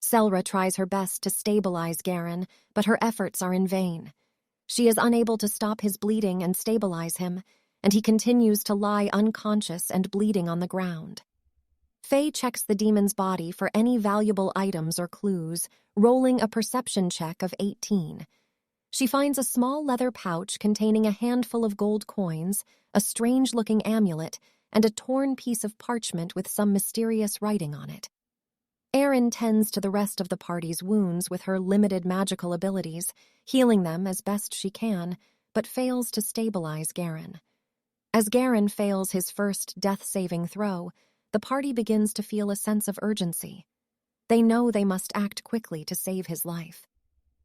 Selra tries her best to stabilize Garen, but her efforts are in vain. She is unable to stop his bleeding and stabilize him, and he continues to lie unconscious and bleeding on the ground. Faye checks the demon's body for any valuable items or clues, rolling a perception check of 18. She finds a small leather pouch containing a handful of gold coins, a strange-looking amulet, and a torn piece of parchment with some mysterious writing on it. Erin tends to the rest of the party's wounds with her limited magical abilities, healing them as best she can, but fails to stabilize Garen. As Garen fails his first death-saving throw, the party begins to feel a sense of urgency. They know they must act quickly to save his life.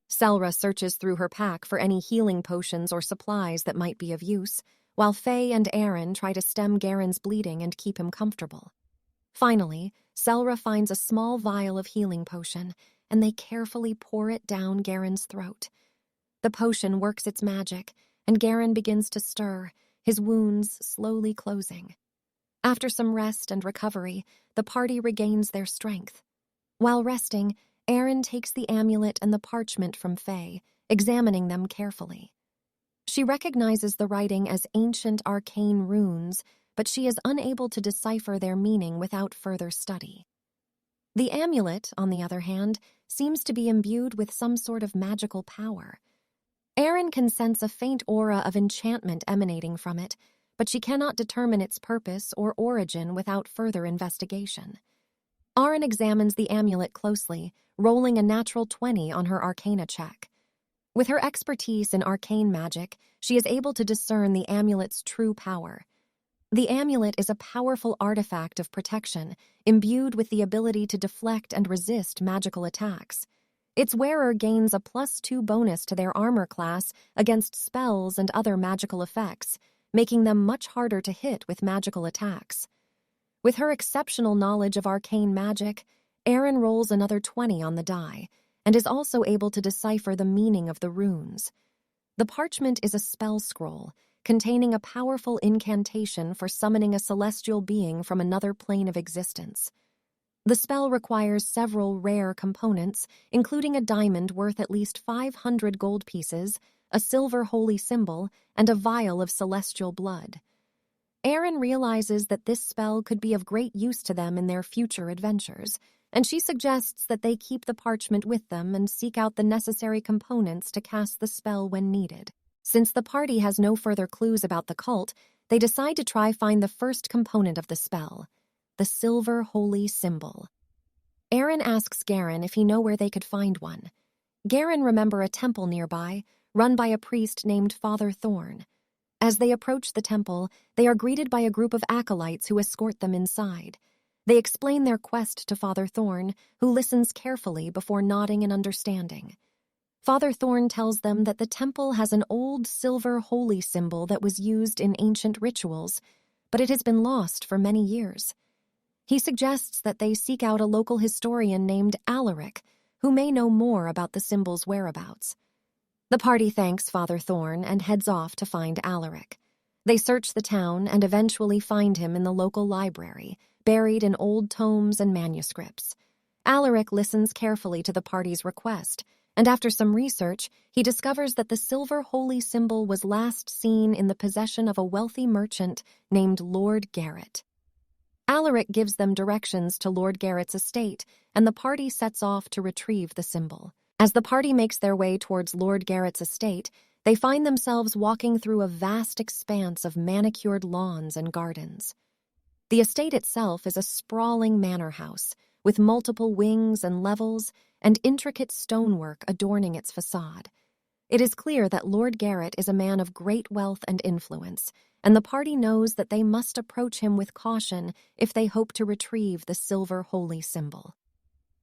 Selra searches through her pack for any healing potions or supplies that might be of use, while Faye and Erin try to stem Garen's bleeding and keep him comfortable. Finally, Selra finds a small vial of healing potion, and they carefully pour it down Garen's throat. The potion works its magic, and Garen begins to stir, his wounds slowly closing. After some rest and recovery, the party regains their strength. While resting, Erin takes the amulet and the parchment from Faye, examining them carefully. She recognizes the writing as ancient arcane runes, but she is unable to decipher their meaning without further study. The amulet, on the other hand, seems to be imbued with some sort of magical power. Erin can sense a faint aura of enchantment emanating from it, but she cannot determine its purpose or origin without further investigation. Arin examines the amulet closely, rolling a natural 20 on her arcana check. With her expertise in arcane magic, she is able to discern the amulet's true power. The amulet is a powerful artifact of protection, imbued with the ability to deflect and resist magical attacks. Its wearer gains a +2 bonus to their armor class against spells and other magical effects, making them much harder to hit with magical attacks. With her exceptional knowledge of arcane magic, Erin rolls another 20 on the die, and is also able to decipher the meaning of the runes. The parchment is a spell scroll, containing a powerful incantation for summoning a celestial being from another plane of existence. The spell requires several rare components, including a diamond worth at least 500 gold pieces, a silver holy symbol, and a vial of celestial blood. Erin realizes that this spell could be of great use to them in their future adventures, and she suggests that they keep the parchment with them and seek out the necessary components to cast the spell when needed. Since the party has no further clues about the cult, they decide to try find the first component of the spell, the silver holy symbol. Erin asks Garen if he knows where they could find one. Garen remembers a temple nearby, run by a priest named Father Thorn. As they approach the temple, they are greeted by a group of acolytes who escort them inside. They explain their quest to Father Thorn, who listens carefully before nodding in understanding. Father Thorn tells them that the temple has an old silver holy symbol that was used in ancient rituals, but it has been lost for many years. He suggests that they seek out a local historian named Alaric, who may know more about the symbol's whereabouts. The party thanks Father Thorn and heads off to find Alaric. They search the town and eventually find him in the local library, buried in old tomes and manuscripts. Alaric listens carefully to the party's request, and after some research, he discovers that the silver holy symbol was last seen in the possession of a wealthy merchant named Lord Garrett. Alaric gives them directions to Lord Garrett's estate, and the party sets off to retrieve the symbol. As the party makes their way towards Lord Garrett's estate, they find themselves walking through a vast expanse of manicured lawns and gardens. The estate itself is a sprawling manor house, with multiple wings and levels, and intricate stonework adorning its facade. It is clear that Lord Garrett is a man of great wealth and influence, and the party knows that they must approach him with caution if they hope to retrieve the silver holy symbol.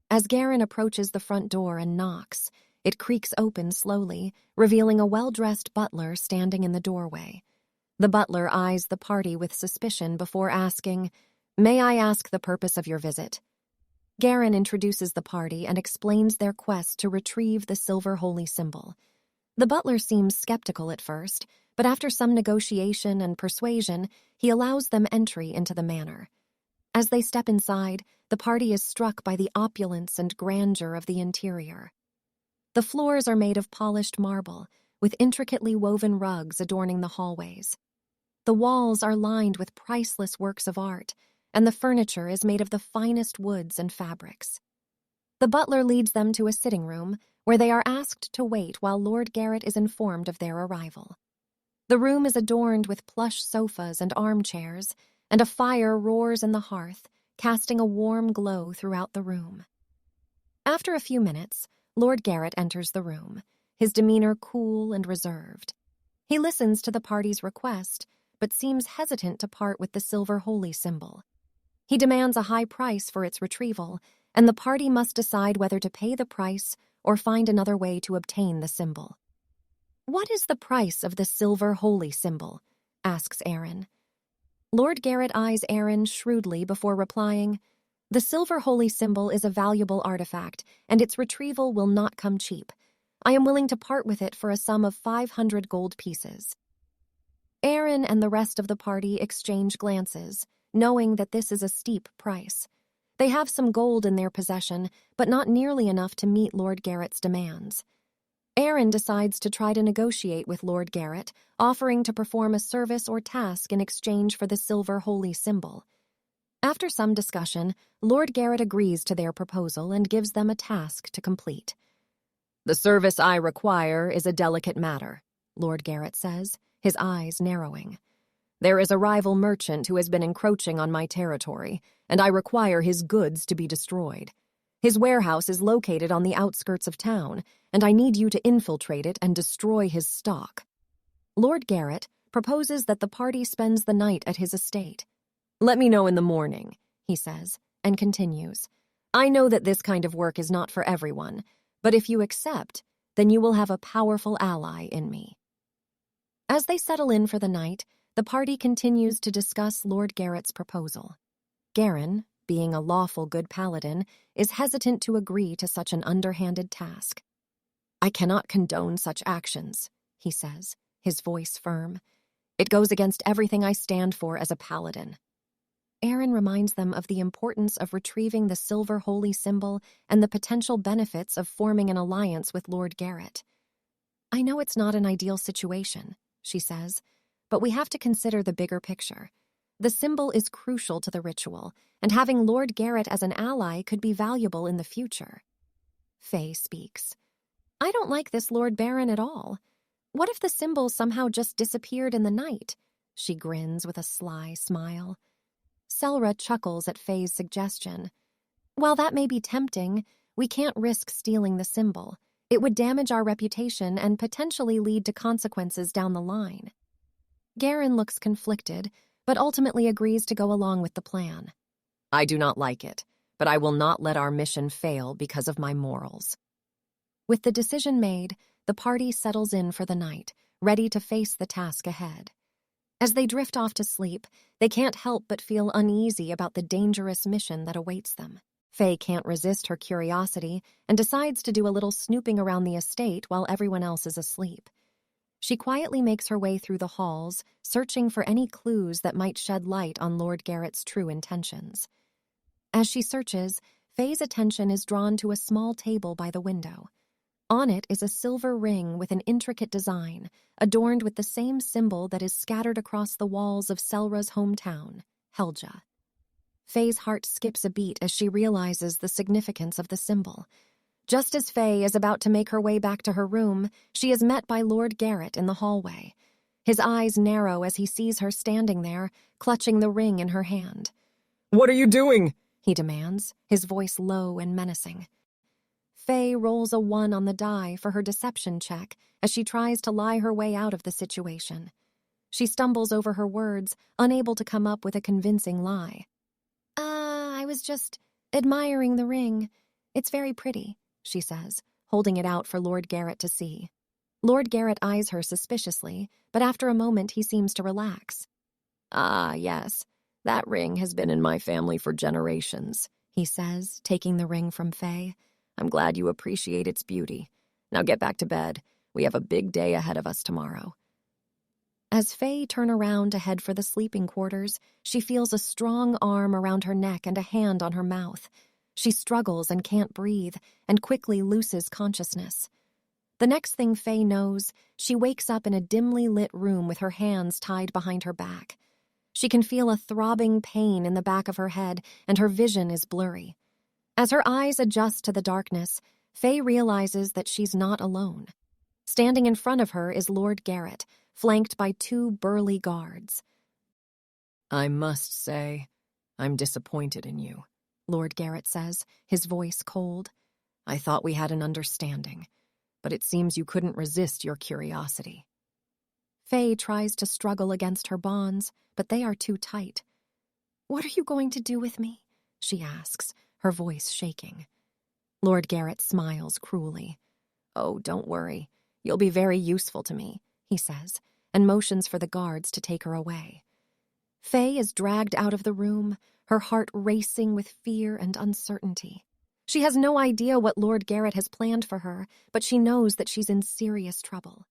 As Garen approaches the front door and knocks, it creaks open slowly, revealing a well-dressed butler standing in the doorway. The butler eyes the party with suspicion before asking, "May I ask the purpose of your visit?" Garen introduces the party and explains their quest to retrieve the silver holy symbol. The butler seems skeptical at first, but after some negotiation and persuasion, he allows them entry into the manor. As they step inside, The party is struck by the opulence and grandeur of the interior. The floors are made of polished marble, with intricately woven rugs adorning the hallways. The walls are lined with priceless works of art, and the furniture is made of the finest woods and fabrics. The butler leads them to a sitting room, where they are asked to wait while Lord Garrett is informed of their arrival. The room is adorned with plush sofas and armchairs, and a fire roars in the hearth, casting a warm glow throughout the room. After a few minutes, Lord Garrett enters the room, his demeanor cool and reserved. He listens to the party's request, but seems hesitant to part with the silver holy symbol. He demands a high price for its retrieval, and the party must decide whether to pay the price or find another way to obtain the symbol. "What is the price of the silver holy symbol?" asks Aaron. Lord Garrett eyes Aaron shrewdly before replying, "The silver holy symbol is a valuable artifact, and its retrieval will not come cheap. I am willing to part with it for a sum of 500 gold pieces." Aaron and the rest of the party exchange glances, knowing that this is a steep price. They have some gold in their possession, but not nearly enough to meet Lord Garrett's demands. Aaron decides to try to negotiate with Lord Garrett, offering to perform a service or task in exchange for the silver holy symbol. After some discussion, Lord Garrett agrees to their proposal and gives them a task to complete. "The service I require is a delicate matter," Lord Garrett says, his eyes narrowing. "There is a rival merchant who has been encroaching on my territory, and I require his goods to be destroyed. His warehouse is located on the outskirts of town, and I need you to infiltrate it and destroy his stock." Lord Garrett proposes that the party spends the night at his estate. "Let me know in the morning," he says, and continues, "I know that this kind of work is not for everyone, but if you accept, then you will have a powerful ally in me." As they settle in for the night, the party continues to discuss Lord Garrett's proposal. Garin, being a lawful good paladin, is hesitant to agree to such an underhanded task. "I cannot condone such actions," he says, his voice firm. "It goes against everything I stand for as a paladin." Aaron reminds them of the importance of retrieving the silver holy symbol and the potential benefits of forming an alliance with Lord Garrett. "I know it's not an ideal situation," she says, "but we have to consider the bigger picture. The symbol is crucial to the ritual, and having Lord Garrett as an ally could be valuable in the future." Faye speaks. "I don't like this Lord Baron at all. What if the symbol somehow just disappeared in the night?" She grins with a sly smile. Selra chuckles at Faye's suggestion. "While that may be tempting, we can't risk stealing the symbol. It would damage our reputation and potentially lead to consequences down the line." Garin looks conflicted, but ultimately agrees to go along with the plan. "I do not like it, but I will not let our mission fail because of my morals." With the decision made, the party settles in for the night, ready to face the task ahead. As they drift off to sleep, they can't help but feel uneasy about the dangerous mission that awaits them. Faye can't resist her curiosity and decides to do a little snooping around the estate while everyone else is asleep. She quietly makes her way through the halls, searching for any clues that might shed light on Lord Garrett's true intentions. As she searches, Faye's attention is drawn to a small table by the window. On it is a silver ring with an intricate design, adorned with the same symbol that is scattered across the walls of Selra's hometown, Helja. Faye's heart skips a beat as she realizes the significance of the symbol. Just as Faye is about to make her way back to her room, she is met by Lord Garrett in the hallway. His eyes narrow as he sees her standing there, clutching the ring in her hand. "What are you doing?" he demands, his voice low and menacing. Faye rolls a 1 on the die for her deception check as she tries to lie her way out of the situation. She stumbles over her words, unable to come up with a convincing lie. I was just admiring the ring. It's very pretty," she says, holding it out for Lord Garrett to see. Lord Garrett eyes her suspiciously, but after a moment he seems to relax. "Ah, yes, that ring has been in my family for generations," he says, taking the ring from Faye. "I'm glad you appreciate its beauty. Now get back to bed. We have a big day ahead of us tomorrow." As Faye turns around to head for the sleeping quarters, she feels a strong arm around her neck and a hand on her mouth. She struggles and can't breathe, and quickly loses consciousness. The next thing Faye knows, she wakes up in a dimly lit room with her hands tied behind her back. She can feel a throbbing pain in the back of her head, and her vision is blurry. As her eyes adjust to the darkness, Faye realizes that she's not alone. Standing in front of her is Lord Garrett, flanked by 2 burly guards. "I must say, I'm disappointed in you," Lord Garrett says, his voice cold. "I thought we had an understanding, but it seems you couldn't resist your curiosity." Faye tries to struggle against her bonds, but they are too tight. "What are you going to do with me?" she asks, her voice shaking. Lord Garrett smiles cruelly. "Oh, don't worry. You'll be very useful to me," he says, and motions for the guards to take her away. Faye is dragged out of the room, her heart racing with fear and uncertainty. She has no idea what Lord Garrett has planned for her, but she knows that she's in serious trouble.